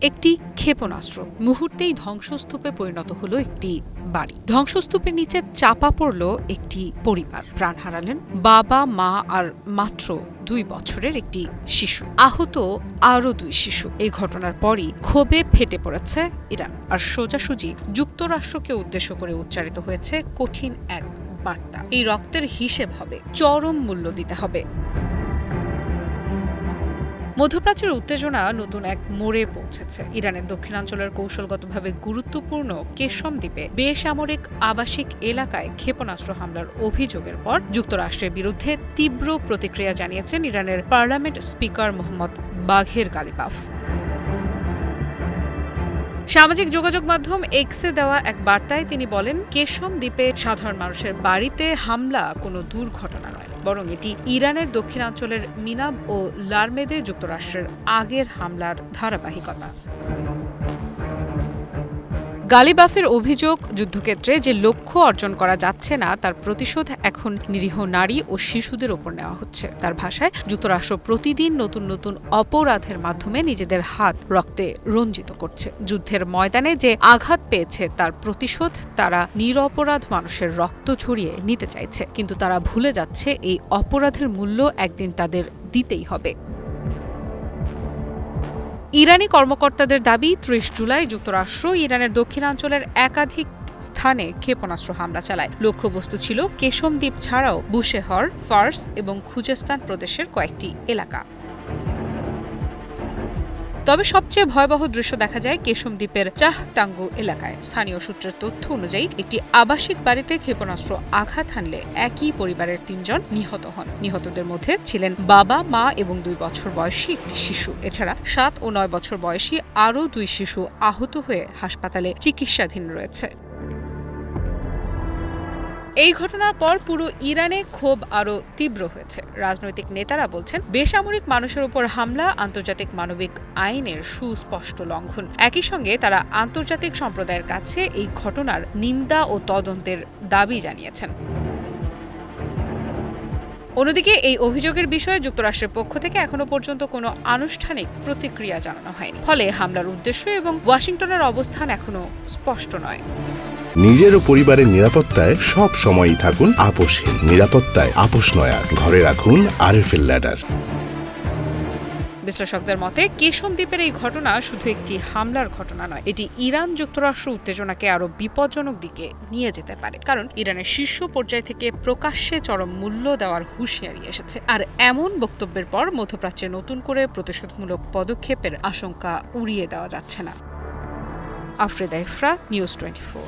একটি ক্ষেপণাস্ত্র মুহূর্তেই ধ্বংসস্তূপে পরিণত হলো একটি বাড়ি। ধ্বংসস্তূপের নিচে চাপা পড়ল একটি পরিবার। প্রাণ হারালেন বাবা, মা আর মাত্র 2 বছরের একটি শিশু। আহত আরও 2 শিশু। এই ঘটনার পরই ক্ষোভে ফেটে পড়েছে ইরান। আর সোজাসুজি যুক্তরাষ্ট্রকে উদ্দেশ্য করে উচ্চারিত হয়েছে কঠিন এক বার্তা। এই রক্তের হিসেব হবে, চরম মূল্য দিতে হবে। মধ্যপ্রাচ্যের উত্তেজনা নতুন এক মোড়ে পৌঁছেছে। ইরানের দক্ষিণাঞ্চলের কৌশলগতভাবে গুরুত্বপূর্ণ কেশম দ্বীপে বেসামরিক আবাসিক এলাকায় ক্ষেপণাস্ত্র হামলার অভিযোগের পর যুক্তরাষ্ট্রের বিরুদ্ধে তীব্র প্রতিক্রিয়া জানিয়েছেন ইরানের পার্লামেন্ট স্পিকার মোহাম্মদ বাঘের গালিবাফ। সামাজিক যোগাযোগ মাধ্যম এক্সে দেওয়া এক বার্তায় তিনি বলেন, কেশম দ্বীপে সাধারণ মানুষের বাড়িতে হামলা কোনো দুর্ঘটনা নয়, বরং এটি ইরানের দক্ষিণাঞ্চলের মিনাব ও লারমেদে যুক্তরাষ্ট্রের আগের হামলার ধারাবাহিকতা। গালিবাফের অভিযোগ, যুদ্ধক্ষেত্রে যে লক্ষ্য অর্জন করা যাচ্ছে না তার প্রতিশোধ এখন নিরীহ নারী ও শিশুদের ওপর নেওয়া হচ্ছে। তার ভাষায়, যুক্তরাষ্ট্র প্রতিদিন নতুন নতুন অপরাধের মাধ্যমে নিজেদের হাত রক্তে রঞ্জিত করছে। যুদ্ধের ময়দানে যে আঘাত পেয়েছে তার প্রতিশোধ তারা নিরপরাধ মানুষের রক্ত ঝরিয়ে নিতে চাইছে, কিন্তু তারা ভুলে যাচ্ছে এই অপরাধের মূল্য একদিন তাদের দিতেই হবে। ইরানি কর্মকর্তাদের দাবি, 30 জুলাই যুক্তরাষ্ট্র ইরানের দক্ষিণাঞ্চলের একাধিক স্থানে ক্ষেপণাস্ত্র হামলা চালায়। লক্ষ্যবস্তু ছিল কেশম দ্বীপ ছাড়াও বুশেহর, ফার্স এবং খুজেস্তান প্রদেশের কয়েকটি এলাকা। তবে সবচেয়ে ভয়াবহ দৃশ্য দেখা যায় কেশম দ্বীপের চাহতাঙ্গু এলাকায়। স্থানীয় সূত্রের তথ্য অনুযায়ী একটি আবাসিক বাড়িতে ক্ষেপণাস্ত্র আঘাত হানলে একই পরিবারের 3 জন নিহত হন। নিহতদের মধ্যে ছিলেন বাবা, মা এবং 2 বছর বয়সী একটি শিশু। এছাড়া 7 ও 9 বছর বয়সী আরও 2 শিশু আহত হয়ে হাসপাতালে চিকিৎসাধীন রয়েছে। এই ঘটনার পর পুরো ইরানে ক্ষোভ আরও তীব্র হয়েছে। রাজনৈতিক নেতারা বলছেন, বেসামরিক মানুষের উপর হামলা আন্তর্জাতিক মানবিক আইনের সুস্পষ্ট লঙ্ঘন। একই সঙ্গে তারা আন্তর্জাতিক সম্প্রদায়ের কাছে এই ঘটনার নিন্দা ও তদন্তের দাবি জানিয়েছেন। অন্যদিকে এই অভিযোগের বিষয়ে যুক্তরাষ্ট্রের পক্ষ থেকে এখনো পর্যন্ত কোনো আনুষ্ঠানিক প্রতিক্রিয়া জানানো হয়নি। ফলে হামলার উদ্দেশ্য এবং ওয়াশিংটনের অবস্থান এখনো স্পষ্ট নয়। নিজের ও পরিবারের নিরাপত্তায় সব সময়ই থাকুন আপোষহীন। নিরাপত্তায় আপোষ নয়, ঘরে রাখুন আরএফএল ল্যাডার। বিশ্লেষকদের মতে, কেশম দ্বীপের এই ঘটনা শুধু একটি হামলার ঘটনা নয়, এটি ইরান যুক্তরাষ্ট্র উত্তেজনাকে আরো বিপজ্জনক দিকে নিয়ে যেতে পারে। কারণ ইরানের শীর্ষ পর্যায় থেকে প্রকাশ্যে চরম মূল্য দেওয়ার হুঁশিয়ারি এসেছে। আর এমন বক্তব্যের পর মধ্যপ্রাচ্যে নতুন করে প্রতিশোধমূলক পদক্ষেপের আশঙ্কা উড়িয়ে দেওয়া যাচ্ছে না। আফ্রিদা ইফরা, নিউজ 24।